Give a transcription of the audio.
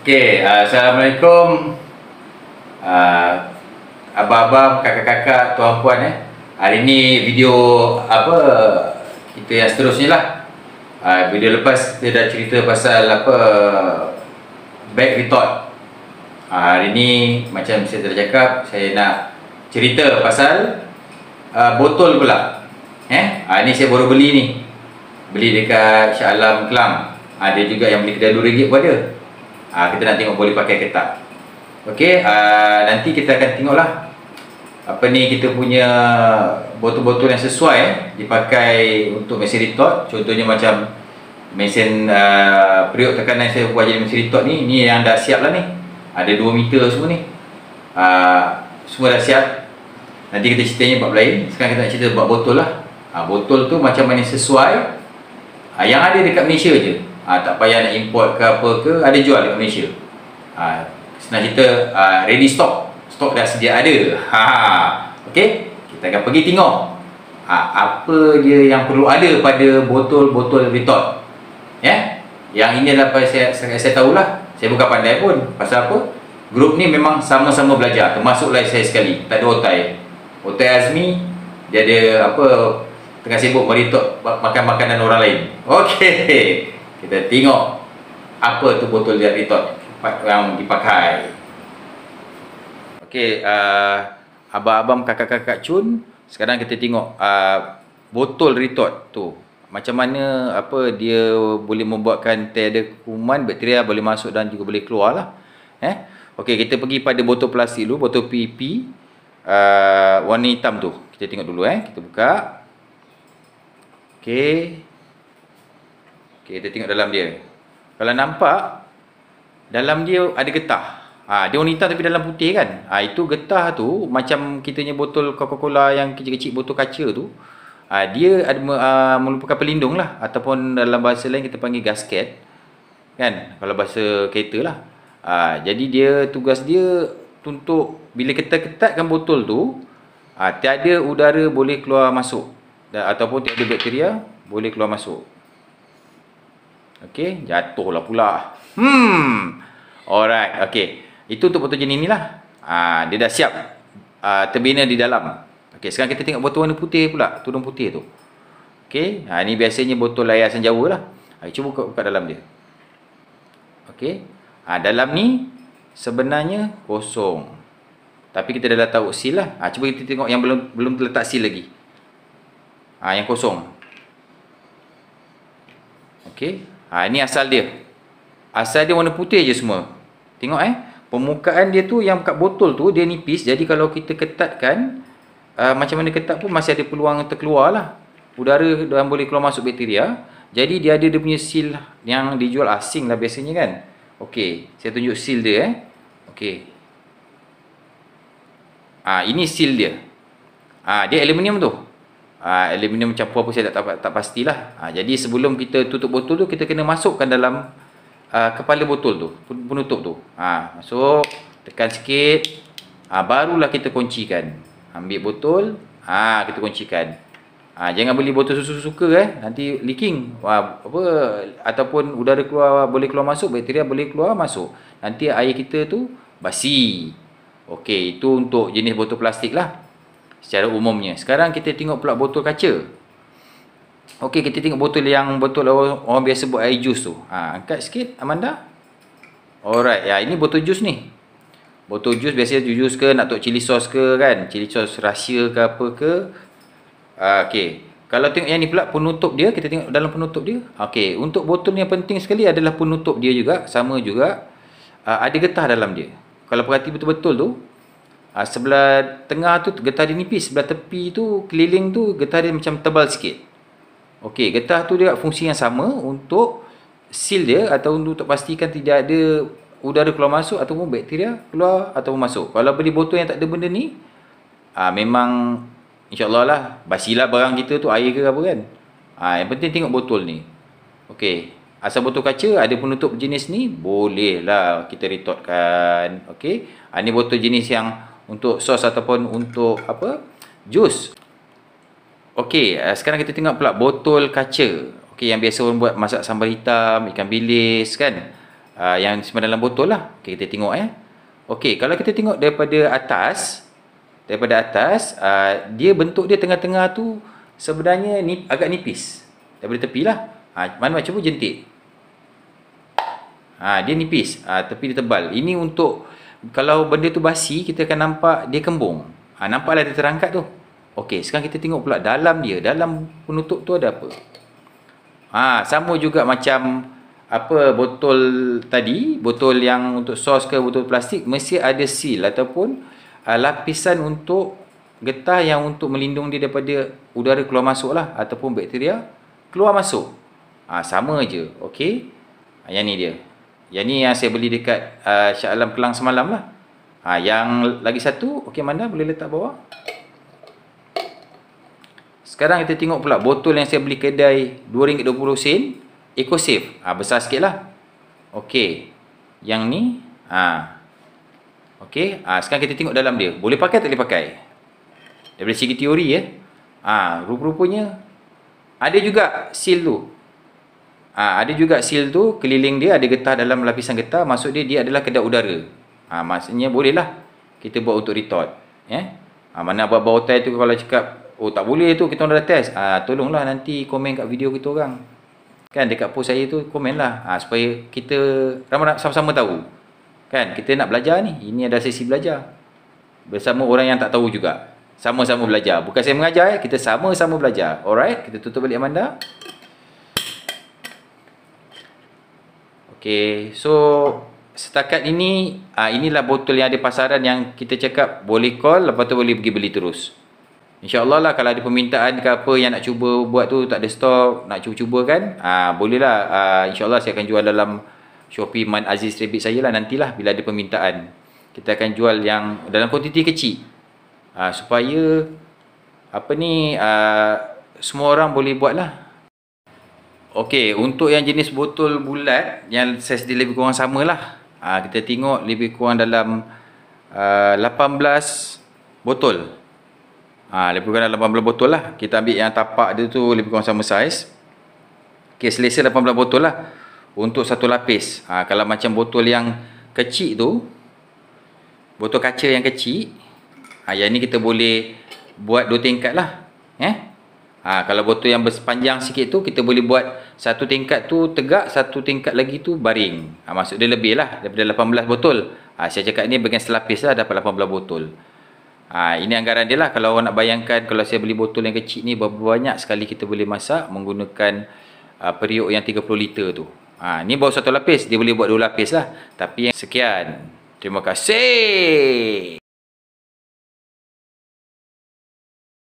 Okey, Assalamualaikum abang-abang, kakak-kakak, tuan-puan Hari ni video kita yang seterusnya lah. Video lepas kita dah cerita pasal bag retort. Hari ni macam saya dah cakap, saya nak cerita pasal botol pula. Ni saya baru beli ni. Beli dekat Shah Alam Kelang. Ada juga yang beli kedai RM2 pun ada. Kita nak tengok boleh pakai ke tak. Okey, nanti kita akan tengoklah kita punya botol-botol yang sesuai dipakai untuk mesin retort. Contohnya macam mesin periuk tekanan saya buat jadi mesin retort ni yang dah siap lah ni. Ada 2 meter semua ni. Semua dah siap. Nanti kita ceritanya bab lain. Sekarang kita nak cerita bab botol lah. Botol tu macam mana sesuai yang ada dekat Malaysia je. Tak payah nak import ke apa ke, ada jual dekat Malaysia. Senang cerita, ready stock. Stok dah sedia ada. Okey, kita akan pergi tengok apa dia yang perlu ada pada botol-botol retort. Yang ini adalah saya tahulah. Saya bukan pandai pun. Pasal apa? Grup ni memang sama-sama belajar, termasuklah saya sekali. Tak ada Otai. Otai Azmi, dia ada tengah sibuk meretort makan makanan orang lain. Okey, kita tengok apa tu botol retort yang dipakai. Okey, abang-abang, kakak-kakak cun, sekarang kita tengok botol retort tu macam mana dia boleh membuatkan tiada kuman, bakteria boleh masuk dan juga boleh keluar lah. Okey, kita pergi pada botol plastik dulu, botol PP warna hitam tu. Kita tengok dulu kita buka. Okey, kita tengok dalam dia. Kalau nampak, dalam dia ada getah. Dia warna hitam tapi dalam putih kan. Itu getah tu macam kitanya botol Coca-Cola yang kecil-kecil, botol kaca tu. Dia ada merupakan pelindung lah. Ataupun dalam bahasa lain kita panggil gasket kan, kalau bahasa kereta lah. Jadi dia, tugas dia untuk bila kita ketatkan botol tu, tiada udara boleh keluar masuk, ataupun tiada bakteria boleh keluar masuk. Okey, jatuhlah pula. Alright, okey. Itu untuk botol jenis ni lah. Dia dah siap terbina di dalam. Okey, sekarang kita tengok botol warna putih pula, tudung putih tu. Okey, ni biasanya botol air asam Jawa lah. Cuba buka dalam dia. Okey. Dalam ni sebenarnya kosong. Tapi kita dah tahu seal lah. Cuba kita tengok yang belum terletak seal lagi. Yang kosong. Okey. Ini asal dia. Asal dia warna putih je semua. Tengok permukaan dia tu yang kat botol tu dia nipis. Jadi kalau kita ketatkan, macam mana ketat pun masih ada peluang terkeluar lah udara dan boleh keluar masuk bakteria. Jadi dia ada dia punya seal yang dijual asing lah biasanya kan. Okey, saya tunjuk seal dia Okey. Ini seal dia. Dia aluminium tu. Aluminium campur apa saya tak pastilah. Jadi sebelum kita tutup botol tu, kita kena masukkan dalam kepala botol tu, penutup tu. Masuk, tekan sikit. Barulah kita kuncikan. Ambil botol, kita kuncikan. Jangan beli botol susu suka nanti leaking. Ataupun udara boleh keluar masuk, bakteria boleh keluar masuk. Nanti air kita tu basi. Okey, itu untuk jenis botol plastik lah secara umumnya. Sekarang kita tengok pula botol kaca. Okey, kita tengok botol orang biasa buat air jus tu. Angkat sikit Amanda. Alright, ini botol jus ni. Botol jus biasanya jus ke, nak tok chili sauce ke kan, chili sauce rahsia ke apa ke. Okey, kalau tengok yang ni pula penutup dia, kita tengok dalam penutup dia. Okey, untuk botol ni yang penting sekali adalah penutup dia juga, sama juga ada getah dalam dia. Kalau perhati betul-betul tu, sebelah tengah tu getah dia nipis, sebelah tepi tu, keliling tu getah dia macam tebal sikit. Okey, getah tu dia fungsi yang sama untuk seal dia atau untuk pastikan tidak ada udara keluar masuk ataupun bakteria keluar ataupun masuk. Kalau beli botol yang tak ada benda ni, memang insya-Allah lah basilah barang kita tu, air ke apa kan. Yang penting tengok botol ni. Okey, asal botol kaca ada penutup jenis ni, bolehlah kita retortkan. Okey, ni botol jenis yang untuk sos ataupun untuk jus. Okey, sekarang kita tengok pula botol kaca. Okey, yang biasa orang buat masak sambal hitam, ikan bilis kan. yang simpan dalam botol lah. Okey, kita tengok Okey, kalau kita tengok daripada atas, dia bentuk dia tengah-tengah tu sebenarnya agak nipis daripada tepi lah. Mana cuba jentik. Dia nipis, tepi dia tebal. Ini untuk kalau benda tu basi, kita akan nampak dia kembung. Nampaklah dia terangkat tu. Okey, sekarang kita tengok pula dalam dia. Dalam penutup tu ada apa? Sama juga macam botol tadi, botol yang untuk sos ke botol plastik, mesti ada seal ataupun lapisan untuk getah yang untuk melindung dia daripada udara keluar masuk lah, ataupun bakteria keluar masuk. Sama je. Okey, yang ni dia. Yang ni yang saya beli dekat Shah Alam Kelang semalam lah. Yang lagi satu, okey, mana boleh letak bawah. Sekarang kita tengok pula botol yang saya beli kedai RM2.20, EcoSafe. Besar sikit lah. Okey, yang ni okey, sekarang kita tengok dalam dia. Boleh pakai tak boleh pakai? Daripada segi teori rupa-rupanya ada juga seal tu. Ada juga seal tu, keliling dia ada getah, dalam lapisan getah, maksud dia adalah kedap udara. Maksudnya boleh lah kita buat untuk retort. Mana abang hotel tu kalau cakap, oh tak boleh tu, kita dah test. Tolonglah nanti komen kat video kita orang. Kan dekat post saya tu komen lah. Supaya kita sama-sama tahu. Kan kita nak belajar ni. Ini ada sesi belajar. Bersama orang yang tak tahu juga. Sama-sama belajar. Bukan saya mengajar, kita sama-sama belajar. Alright, kita tutup balik Amanda. Okey, so setakat ini inilah botol yang ada pasaran yang kita cakap boleh call, lepas tu boleh pergi beli terus. InsyaAllah lah kalau ada permintaan ke apa yang nak cuba buat tu, tak ada stok, nak cuba-cuba kan, boleh lah. InsyaAllah saya akan jual dalam Shopee Man Aziz Rabbit saya lah nantilah bila ada permintaan. Kita akan jual yang dalam kuantiti kecil. Supaya semua orang boleh buat lah. Okey, untuk yang jenis botol bulat yang saiz dia lebih kurang sama lah. Kita tengok lebih kurang dalam 18 botol. Lebih kurang dalam 18 botol lah. Kita ambil yang tapak dia tu lebih kurang sama saiz. Okey, selesa 18 botol lah untuk satu lapis. Kalau macam botol yang kecil tu, botol kaca yang kecil, yang ni kita boleh buat 2 tingkat lah. Kalau botol yang berpanjang sikit tu, kita boleh buat satu tingkat tu tegak, satu tingkat lagi tu baring. Maksud dia lebih lah daripada 18 botol. Saya cakap ni bagian selapis lah, dapat 18 botol. Ini anggaran dia lah. Kalau orang nak bayangkan, kalau saya beli botol yang kecil ni, berapa banyak sekali kita boleh masak menggunakan periuk yang 30 liter tu. Ni baru satu lapis, dia boleh buat 2 lapis lah. Tapi yang sekian. Terima kasih.